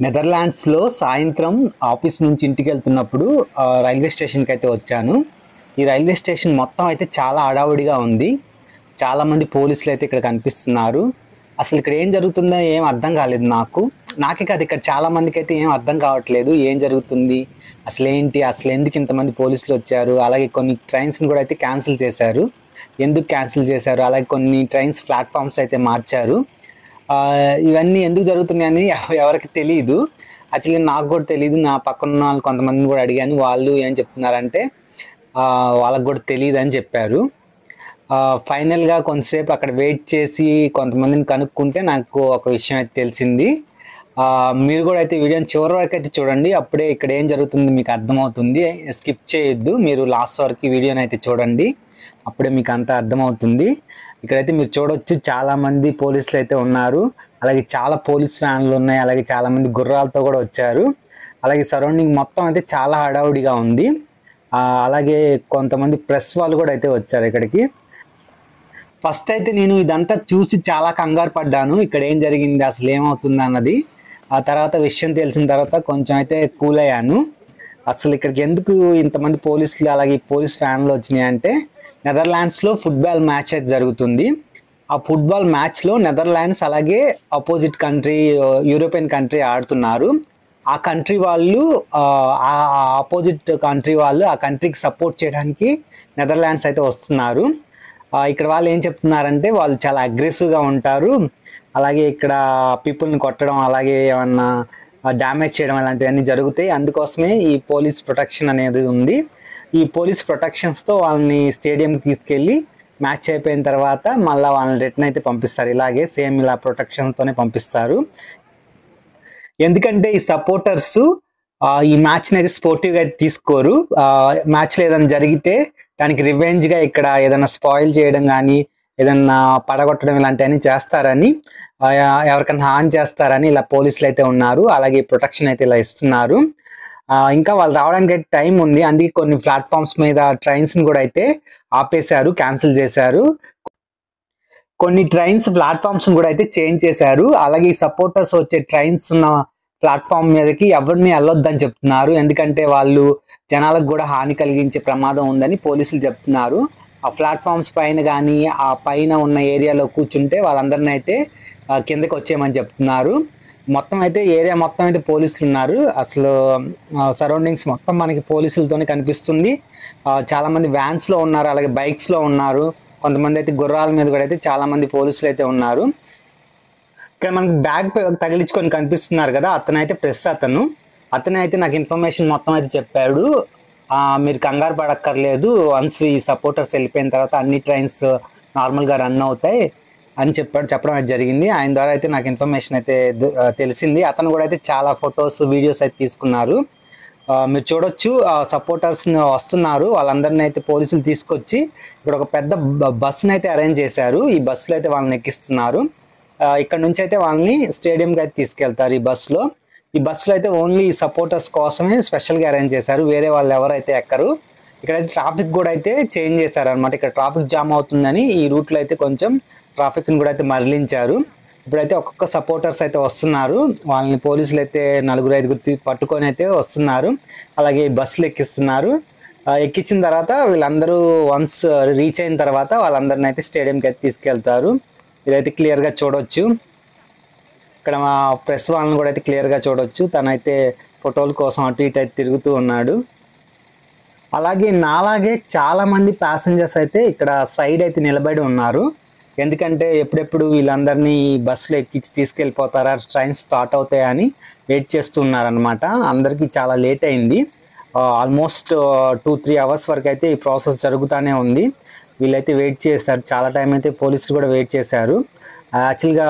నెదర్లాండ్స్‌లో సాయంత్రం ఆఫీస్ నుంచి ఇంటికెళ్తున్నప్పుడు రైల్వే స్టేషన్‌కైతే వచ్చాను. ఈ రైల్వే స్టేషన్ మొత్తం అయితే చాలా హడావుడిగా ఉంది. చాలామంది పోలీసులైతే ఇక్కడ కనిపిస్తున్నారు. అసలిక్కడ ఏం జరుగుతుందో ఏం అర్థం కాలేదు నాకు. నాకే కాదు ఇక్కడ చాలా మందికైతే ఏం అర్థం కావట్లేదు. ఏం జరుగుతుంది? అసలేంటి? అసలెందుకు ఇంతమంది పోలీసులొచ్చారు? అలాగే కొన్ని ట్రైన్స్‌ని కూడా అయితే క్యాన్సిల్ చేశారు. ఎందుకు క్యాన్సిల్ చేశారు? అలాగే కొన్ని ట్రైన్స్ ప్లాట్‌ఫార్మ్స్ అయితే మార్చారు. ఇవన్నీ ఎందుకు జరుగుతున్నాయని ఎవరికీ తెలీదు. యాక్చువల్‌గా నాకు గూడా తెలీదు. నా పక్కనున్న వాళ్ళు కొంతమందిని గూడా అడిగాను. వాళ్ళు ఏం చెప్తున్నారంటే వాళ్ళకి గూడా తెలీదని చెప్పారు. ఫైనల్‌గా కొంతసేపు అక్కడ వెయిట్ చేసి కొంతమందిని కనుక్కుంటే నాకు ఒక విషయం అయితే తెలిసింది. మీరు గూడా అయితే వీడియోని చివరి వరకైతే చూడండి. అప్పుడే ఇక్కడ ఏం జరుగుతుందో మీకు అర్థమవుతుంది. స్కిప్ చేయొద్దు. మీరు లాస్ట్ వరకు ఈ వీడియోనైతే చూడండి. అప్పుడే మీకు అంతా అర్థమవుతుంది. ఇక్కడైతే మీరు చూడొచ్చు చాలామంది పోలీసులైతే ఉన్నారు. అలాగే చాలా పోలీస్ వ్యాన్లు ఉన్నాయి. అలాగే చాలామంది గుర్రాలతో కూడా వచ్చారు. అలాగే సరౌండింగ్ మొత్తం అయితే చాలా హడావుడిగా ఉంది. అలాగే కొంతమంది ప్రెస్ వాళ్ళు కూడా అయితే వచ్చారు ఇక్కడికి. ఫస్ట్ అయితే నేను ఇదంతా చూసి చాలా కంగారు పడ్డాను. ఇక్కడ ఏం జరిగింది? అసలు ఏమవుతుంది అన్నది. ఆ తర్వాత విషయం తెలిసిన తర్వాత కొంచెం అయితే కూల్ అయ్యాను. అసలు ఇక్కడికి ఎందుకు ఇంతమంది పోలీసులు అలాగే పోలీస్ ఫ్యాన్లు వచ్చినాయంటే నెదర్లాండ్స్‌లో ఫుట్బాల్ మ్యాచ్ అయితే జరుగుతుంది. ఆ ఫుట్బాల్ మ్యాచ్‌లో నెదర్లాండ్స్ అలాగే అపోజిట్ కంట్రీ యూరోపియన్ కంట్రీ ఆడుతున్నారు. ఆ కంట్రీ వాళ్ళు ఆ అపోజిట్ కంట్రీ వాళ్ళు ఆ కంట్రీకి సపోర్ట్ చేయడానికి నెదర్లాండ్స్ అయితే వస్తున్నారు. ఇక్కడ వాళ్ళు ఏం చెప్తున్నారంటే వాళ్ళు చాలా అగ్రెసివ్‌గా ఉంటారు. అలాగే ఇక్కడ పీపుల్‌ని కొట్టడం అలాగే ఏమన్నా డ్యామేజ్ చేయడం అలాంటివన్నీ జరుగుతాయి. అందుకోసమే ఈ పోలీస్ ప్రొటెక్షన్ అనేది ఉంది. ఈ పోలీస్ ప్రొటెక్షన్స్‌తో వాళ్ళని స్టేడియంకి తీసుకెళ్ళి మ్యాచ్ అయిపోయిన తర్వాత మళ్ళీ వాళ్ళని రిటర్న్ అయితే పంపిస్తారు. ఇలాగే సేమ్ ఇలా ప్రొటెక్షన్‌తోనే పంపిస్తారు. ఎందుకంటే ఈ సపోర్టర్స్ ఈ మ్యాచ్‌ని అయితే స్పోర్టివ్‌గా అయితే తీసుకోరు. మ్యాచ్‌లో ఏదైనా జరిగితే దానికి రివెంజ్‌గా ఇక్కడ ఏదైనా స్పాయిల్ చేయడం గానీ, ఏదన్నా పడగొట్టడం ఇలాంటివన్నీ చేస్తారని ఎవరికైనా హాని చేస్తారని ఇలా పోలీసులు అయితే ఉన్నారు. అలాగే ప్రొటెక్షన్ అయితే ఇలా ఇస్తున్నారు. ఇంకా వాళ్ళు రావడానికి అయితే టైం ఉంది. అందుకే కొన్ని ప్లాట్‌ఫార్మ్స్ మీద ట్రైన్స్‌ని కూడా అయితే ఆపేశారు, క్యాన్సిల్ చేశారు. కొన్ని ట్రైన్స్ ప్లాట్‌ఫార్మ్స్‌ని కూడా అయితే చేంజ్ చేశారు. అలాగే ఈ సపోర్టర్స్ వచ్చే ట్రైన్స్ ఉన్న ప్లాట్‌ఫార్మ్ మీదకి ఎవరిని ఎళ్ళొద్దని చెప్తున్నారు. ఎందుకంటే వాళ్ళు జనాలకు కూడా హాని కలిగించే ప్రమాదం ఉందని పోలీసులు చెప్తున్నారు. ఆ ప్లాట్‌ఫార్మ్స్ పైన గానీ, ఆ పైన ఉన్న ఏరియాలో కూర్చుంటే వాళ్ళందరిని అయితే కిందకి వచ్చేయమని చెప్తున్నారు. మొత్తం అయితే ఏరియా మొత్తం అయితే పోలీసులున్నారు. అసలు సరౌండింగ్స్ మొత్తం మనకి పోలీసులతోనే కనిపిస్తుంది. చాలామంది వ్యాన్స్‌లో ఉన్నారు. అలాగే బైక్స్‌లో ఉన్నారు. కొంతమంది అయితే గుర్రాల మీద కూడా అయితే చాలామంది పోలీసులు అయితే ఉన్నారు. ఇక్కడ మనకి బ్యాగ్ తగిలించుకొని కనిపిస్తున్నారు కదా! అతనైతే ప్రెస్ అతను. అతనైతే నాకు ఇన్ఫర్మేషన్ మొత్తం అయితే చెప్పాడు. మీరు కంగారు పడక్కర్లేదు. వన్స్ ఈ సపోర్టర్స్ వెళ్ళిపోయిన తర్వాత అన్ని ట్రైన్స్ నార్మల్‌గా రన్ అవుతాయి అని చెప్పడం అయితే జరిగింది. ఆయన ద్వారా అయితే నాకు ఇన్ఫర్మేషన్ అయితే తెలిసింది. అతను కూడా అయితే చాలా ఫొటోస్, వీడియోస్ అయితే తీసుకున్నారు. మీరు చూడొచ్చు సపోర్టర్స్‌ని వస్తున్నారు. వాళ్ళందరిని అయితే పోలీసులు తీసుకొచ్చి ఇక్కడ ఒక పెద్ద బస్‌ని అయితే అరేంజ్ చేశారు. ఈ బస్సులో అయితే వాళ్ళని ఎక్కిస్తున్నారు. ఇక్కడ నుంచి అయితే వాళ్ళని స్టేడియంకి అయితే తీసుకెళ్తారు ఈ బస్సులో. ఈ బస్సులో అయితే ఓన్లీ సపోర్టర్స్ కోసమే స్పెషల్‌గా అరేంజ్ చేశారు. వేరే వాళ్ళు ఎవరైతే ఎక్కరు. ఇక్కడైతే ట్రాఫిక్ కూడా అయితే చేంజ్ చేశారనమాట. ఇక్కడ ట్రాఫిక్ జామ్ అవుతుందని ఈ రూట్‌లో అయితే కొంచెం ట్రాఫిక్‌ని కూడా అయితే మరలించారు. ఇప్పుడైతే ఒక్కొక్క సపోర్టర్స్ అయితే వస్తున్నారు. వాళ్ళని పోలీసులు అయితే నలుగురు, ఐదుగురు పట్టుకొని అయితే వస్తున్నారు. అలాగే బస్సులు ఎక్కిస్తున్నారు. ఎక్కించిన తర్వాత వీళ్ళందరూ వన్స్ రీచ్ అయిన తర్వాత వాళ్ళందరిని అయితే స్టేడియంకి అయితే తీసుకెళ్తారు. ఇదైతే క్లియర్‌గా చూడొచ్చు. ఇక్కడ మా ప్రెస్ వాళ్ళని కూడా అయితే క్లియర్‌గా చూడొచ్చు. తనైతే ఫోటోల కోసం అటు ఇటు అయితే తిరుగుతూ ఉన్నాడు. అలాగే నాలాగే చాలామంది ప్యాసింజర్స్ అయితే ఇక్కడ సైడ్ అయితే నిలబడి ఉన్నారు. ఎందుకంటే ఎప్పుడెప్పుడు వీళ్ళందరినీ బస్సులో ఎక్కించి తీసుకెళ్ళిపోతారా, ట్రైన్స్ స్టార్ట్ అవుతాయని వెయిట్ చేస్తున్నారనమాట. అందరికీ చాలా లేట్ అయింది. ఆల్మోస్ట్ 2-3 అవర్స్ వరకు అయితే ఈ ప్రాసెస్ జరుగుతూనే ఉంది. వీళ్ళైతే వెయిట్ చేశారు. చాలా టైం అయితే పోలీసులు కూడా వెయిట్ చేశారు. యాక్చువల్‌గా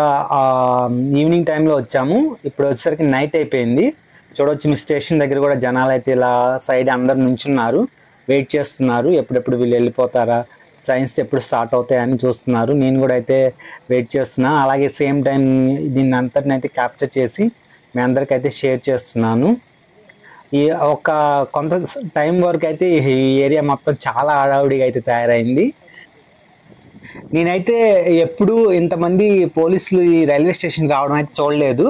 ఈవినింగ్ టైంలో వచ్చాము. ఇప్పుడు వచ్చేసరికి నైట్ అయిపోయింది. చూడొచ్చు మీ స్టేషన్ దగ్గర కూడా జనాలు అయితే ఇలా సైడ్ అందరు నుంచున్నారు. వెయిట్ చేస్తున్నారు. ఎప్పుడెప్పుడు వీళ్ళు వెళ్ళిపోతారా, ట్రైన్స్ ఎప్పుడు స్టార్ట్ అవుతాయని చూస్తున్నారు. నేను కూడా అయితే వెయిట్ చేస్తున్నాను. అలాగే సేమ్ టైం దీన్ని అంతటిని అయితే క్యాప్చర్ చేసి మీ అందరికైతే షేర్ చేస్తున్నాను. ఈ కొంత టైం వరకు అయితే ఈ ఏరియా మొత్తం చాలా హడావుడిగా అయితే తయారైంది. నేనైతే ఎప్పుడు ఇంతమంది పోలీసులు ఈ రైల్వే స్టేషన్‌కి రావడం అయితే చూడలేదు.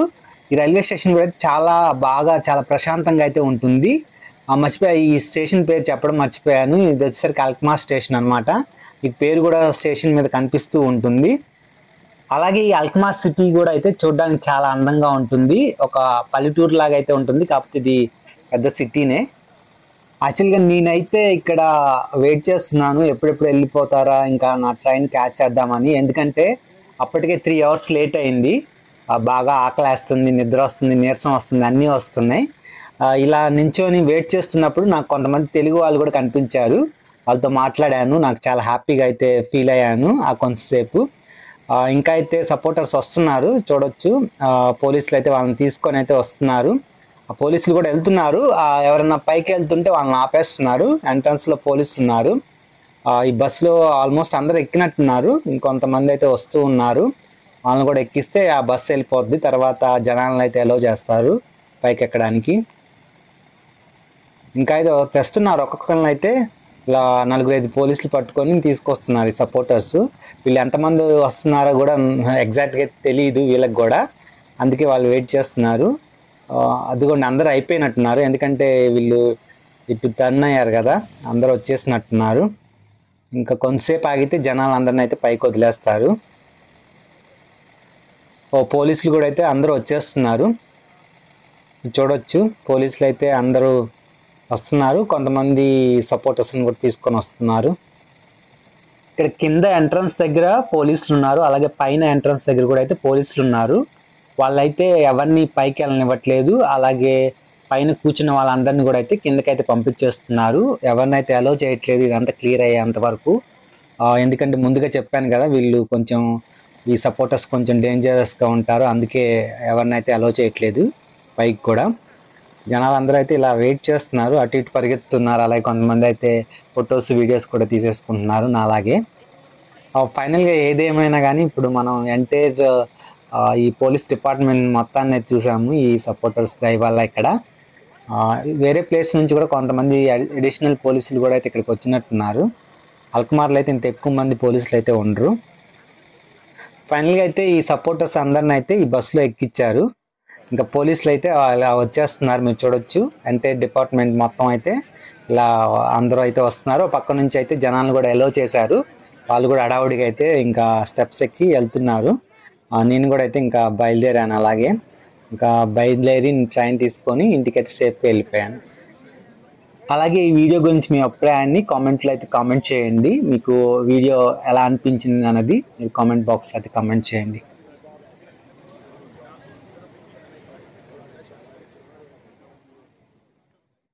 ఈ రైల్వే స్టేషన్ కూడా చాలా బాగా చాలా ప్రశాంతంగా అయితే ఉంటుంది. మర్చిపోయా ఈ స్టేషన్ పేరు చెప్పడం మర్చిపోయాను. ఇది వచ్చేసరికి అల్కమార్ స్టేషన్ అనమాట. మీకు పేరు కూడా స్టేషన్ మీద కనిపిస్తూ ఉంటుంది. అలాగే ఈ అల్కమార్ సిటీ కూడా అయితే చూడడానికి చాలా అందంగా ఉంటుంది. ఒక పల్లెటూరు లాగా అయితే ఉంటుంది. కాకపోతే ఇది పెద్ద సిటీనే. యాక్చువల్గా నేనైతే ఇక్కడ వెయిట్ చేస్తున్నాను, ఎప్పుడెప్పుడు వెళ్ళిపోతారా ఇంకా నా ట్రైన్ క్యాచ్ చేద్దామని. ఎందుకంటే అప్పటికే 3 అవర్స్ లేట్ అయింది. బాగా ఆకలేస్తుంది, నిద్ర వస్తుంది, నీరసం వస్తుంది, అన్నీ వస్తున్నాయి. ఇలా నించొని వెయిట్ చేస్తున్నప్పుడు నాకు కొంతమంది తెలుగు వాళ్ళు కూడా కనిపించారు. వాళ్ళతో మాట్లాడాను. నాకు చాలా హ్యాపీగా అయితే ఫీల్ అయ్యాను కొంతసేపు. ఇంకా అయితే సపోర్టర్స్ వస్తున్నారు చూడొచ్చు. పోలీసులు అయితే వాళ్ళని తీసుకొని అయితే వస్తున్నారు. ఆ పోలీసులు కూడా వెళ్తున్నారు. ఎవరైనా పైకి వెళ్తుంటే వాళ్ళని ఆపేస్తున్నారు. ఎంట్రన్స్లో పోలీసులు ఉన్నారు. ఈ బస్సులో ఆల్మోస్ట్ అందరూ ఎక్కినట్టున్నారు. ఇంకొంతమంది అయితే వస్తూ ఉన్నారు. వాళ్ళని కూడా ఎక్కిస్తే ఆ బస్సు వెళ్ళిపోద్ది. తర్వాత జనాలను అయితే అలో చేస్తారు పైకి ఎక్కడానికి. ఇంకా అయితే తెస్తున్నారు. ఒక్కొక్కరిని అయితే ఇలా 4-5 పోలీసులు పట్టుకొని తీసుకొస్తున్నారు ఈ సపోర్టర్స్. వీళ్ళు ఎంతమంది వస్తున్నారో కూడా ఎగ్జాక్ట్గా తెలియదు వీళ్ళకి కూడా. అందుకే వాళ్ళు వెయిట్ చేస్తున్నారు. అదిగోండి అందరూ అయిపోయినట్టున్నారు. ఎందుకంటే వీళ్ళు ఇటు టర్న్ అయ్యారు కదా, అందరూ వచ్చేసినట్టున్నారు. ఇంకా కొంతసేపు ఆగితే జనాలు అందరిని అయితే పైకి వదిలేస్తారు. పోలీసులు కూడా అయితే అందరూ వచ్చేస్తున్నారు. చూడొచ్చు పోలీసులు అయితే అందరూ వస్తున్నారు. కొంతమంది సపోర్టర్స్ని కూడా తీసుకొని వస్తున్నారు. ఇక్కడ కింద ఎంట్రన్స్ దగ్గర పోలీసులు ఉన్నారు. అలాగే పైన ఎంట్రన్స్ దగ్గర కూడా అయితే పోలీసులు ఉన్నారు. వాళ్ళైతే ఎవరిని పైకి వెళ్ళనివ్వట్లేదు. అలాగే పైన కూర్చున్న వాళ్ళందరినీ కూడా అయితే కిందకైతే పంపించేస్తున్నారు. ఎవరినైతే అలో చేయట్లేదు ఇదంతా క్లియర్ అయ్యేంత వరకు. ఎందుకంటే ముందుగా చెప్పాను కదా, వీళ్ళు కొంచెం ఈ సపోర్టర్స్ కొంచెం డేంజరస్గా ఉంటారు. అందుకే ఎవరినైతే అలో చేయట్లేదు పైకి కూడా. జనాలు అందరూ అయితే ఇలా వెయిట్ చేస్తున్నారు, అటు ఇటు పరిగెత్తున్నారు. అలాగే కొంతమంది అయితే ఫొటోస్ వీడియోస్ కూడా తీసేసుకుంటున్నారు నాలాగే. ఫైనల్గా ఏదేమైనా కానీ ఇప్పుడు మనం ఎంటైర్ ఈ పోలీస్ డిపార్ట్మెంట్ మొత్తాన్ని చూసాము ఈ సపోర్టర్స్ దయ వల్ల. ఇక్కడ వేరే ప్లేస్ నుంచి కూడా కొంతమంది అడిషనల్ పోలీసులు కూడా అయితే ఇక్కడికి వచ్చినట్టున్నారు. అల్కమార్లో అయితే ఇంత ఎక్కువ మంది పోలీసులు అయితే ఉండరు. ఫైనల్గా అయితే ఈ సపోర్టర్స్ అందరిని అయితే ఈ బస్సులో ఎక్కించారు. ఇంకా పోలీసులు అయితే అలా వచ్చేస్తున్నారు. మీరు చూడొచ్చు ఎంటైర్ డిపార్ట్మెంట్ మొత్తం అయితే ఇలా అందరూ అయితే వస్తున్నారు. పక్క నుంచి అయితే జనాలను కూడా ఎలో చేశారు. వాళ్ళు కూడా హడావుడిగా అయితే ఇంకా స్టెప్స్ ఎక్కి వెళ్తున్నారు. నేను కూడా అయితే ఇంకా బయలుదేరాను. అలాగే ఇంకా బయలుదేరి ట్రైన్ తీసుకొని ఇంటికైతే సేఫ్గా వెళ్ళిపోయాను. అలాగే ఈ వీడియో గురించి మీ అభిప్రాయాన్ని కామెంట్లో అయితే కామెంట్ చేయండి. మీకు వీడియో ఎలా అనిపించింది అన్నది మీరు కామెంట్ బాక్స్లో అయితే కామెంట్ చేయండి.